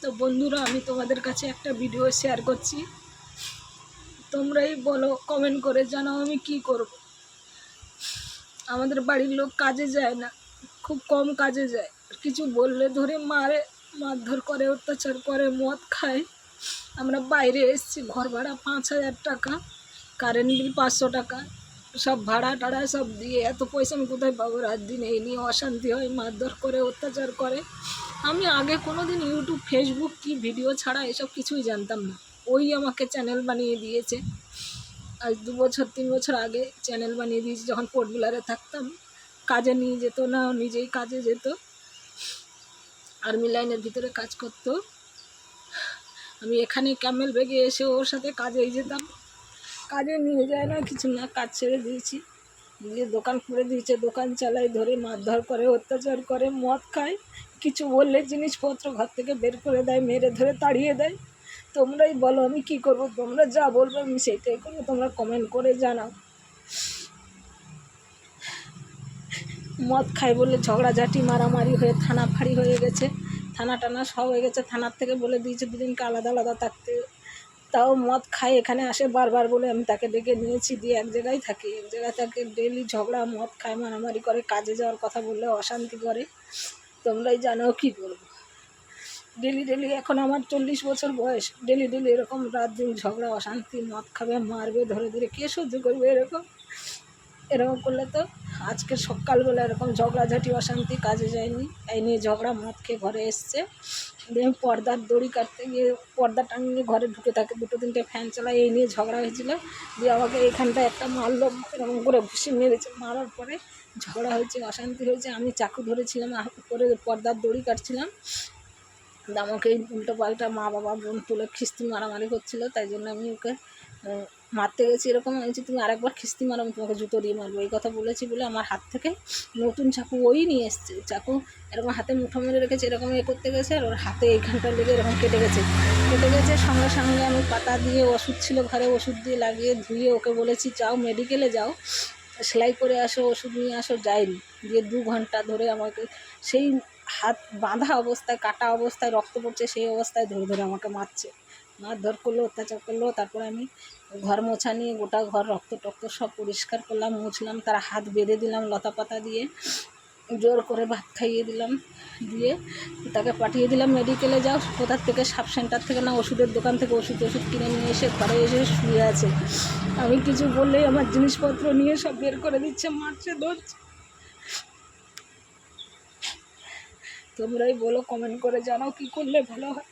তো বন্ধুরা, আমি তোমাদের কাছে একটা ভিডিও শেয়ার করছি, তোমরাই বলো, কমেন্ট করে জানাও আমি কি করব। আমাদের বাড়ির লোক কাজে যায় না, খুব কম কাজে যায়, কিছু বললে ধরে মারে, মারধর করে, অত্যাচার করে, মদ খায়। আমরা বাইরে এসেছি, ঘর ভাড়া 5,000 টাকা, কারেন্ট বিল 500 টাকা, সব ভাড়া টাড়া সব দিয়ে এত পয়সা আমি কোথায় পাবো? রাত দিন এই নিয়ে অশান্তি হয়, মারধর করে, অত্যাচার করে। আমি আগে কোনো দিন ইউটিউব, ফেসবুক কি ভিডিও ছাড়া এসব কিছুই জানতাম না। ওই আমাকে চ্যানেল বানিয়ে দিয়েছে। আজ 2-3 বছর আগে চ্যানেল বানিয়ে দিয়েছি। যখন পোর্টবিলারে থাকতাম, কাজে নিয়ে যেত না, নিজেই কাজে যেত, আর্মি লাইনের ভিতরে কাজ করতো। আমি এখানে ক্যামেল বেগে এসে ওর সাথে কাজেই যেতাম। কাজে নিয়ে যায় না, কিছু না, কাজ ছেড়ে দিয়েছি। দিয়ে দোকান খুলে দিয়েছে, দোকান চালাই, ধরে মারধর করে, অত্যাচার করে, মদ খায়। কিছু বললে জিনিসপত্র ঘর থেকে বের করে দেয়, মেরে ধরে তাড়িয়ে দেয়। তোমরাই বলো আমি কি করব? তোমরা যা বলবো আমি সেইটাই করবো, তোমরা কমেন্ট করে জানাও। মদ খায় বলে ঝগড়াঝাটি, মারামারি হয়ে থানা ফাঁড়ি হয়ে গেছে, থানা টানা সব হয়ে গেছে। থানার থেকে বলে দিয়েছে দুদিনকে আলাদা আলাদা থাকতে। তাও মদ খায়, এখানে আসে বারবার বলে আমি তাকে ডেকে নিয়েছি, দিয়ে এক জায়গায় থাকি, এক জায়গায় থাকে। ডেলি ঝগড়া, মদ খায়, মারামারি করে, কাজে যাওয়ার কথা বললে অশান্তি করে। তোমরাই জানো কী করবো। ডেলি ডেলি, এখন আমার 40 বছর বয়স, ডেলি ডেলি এরকম রাত দিন ঝগড়া, অশান্তি, মদ খাবে, মারবে, ধরে ধরে, কে সহ্য করবে এরকম? এরকম করলে তো আজকে সকালবেলা এরকম ঝগড়াঝাটি, অশান্তি, কাজে যায়নি, এই নিয়ে ঝগড়া, মদ খেয়ে ঘরে এসছে। দিয়ে পর্দার দড়ি কাটতে গিয়ে পর্দা টাঙিয়ে ঘরে ঢুকে থাকে, 2-3টে ফ্যান চালায়, এই নিয়ে ঝগড়া হয়েছিল। দিয়ে আমাকে এইখানটা একটা মারলো, এরকম করে ঘুষি মেরেছে। মারার পরে ঝগড়া হয়েছে, অশান্তি হয়েছে। আমি চাকু ধরেছিলাম, করে পর্দার দড়ি কাটছিলাম। আমাকে উল্টো পাল্টা মা বাবা বোন তুলে খিস্তি মারামারি করছিলো, তাই জন্য আমি ওকে মারতে গেছি। এরকম হয়েছে, তুমি আরেকবার খিস্তি মারো, আমি তোমাকে জুতো দিয়ে মারবো, এই কথা বলেছি বলে আমার হাত থেকে নতুন চাকু ওই নিয়ে এসছে। চাকু এরকম হাতে মুঠো মেরে রেখেছে, এরকম করতে গেছে, আর ওর হাতে এইখানটা লেগে এরকম কেটে গেছে। সঙ্গে সঙ্গে আমি পাতা দিয়ে, ওষুধ ছিল ঘরে, ওষুধ দিয়ে লাগিয়ে ধুয়ে ওকে বলেছি যাও মেডিকেলে যাও, সেলাই করে আসো, ওষুধ নিয়ে আসো। যায়নি। দিয়ে 2 ঘন্টা ধরে আমাকে সেই হাত বাঁধা অবস্থায়, কাটা অবস্থায়, রক্ত পড়ছে সেই অবস্থায় ধরে ধরে আমাকে মারছে, মারধর করলো, অত্যাচার করলো। তারপরে আমি ঘর মোছা নিয়ে গোটা ঘর রক্ত টক্ত সব পরিষ্কার করলাম, মুছলাম, তার হাত বেঁধে দিলাম লতা পাতা দিয়ে, জোর করে ভাত খাইয়ে দিলাম। দিয়ে তাকে পাঠিয়ে দিলাম মেডিকেলে। যাও, কোথার থেকে, সাব সেন্টার থেকে না ওষুধের দোকান থেকে ওষুধ কিনে নিয়ে এসে ঘরে এসে শুয়ে আছে। আমি কিছু বললেই আমার জিনিসপত্র নিয়ে সব বের করে দিচ্ছে, মারছে, ধরছে। তোমরাই বলো, কমেন্ট করে জানাও কি করলে ভালো হয়।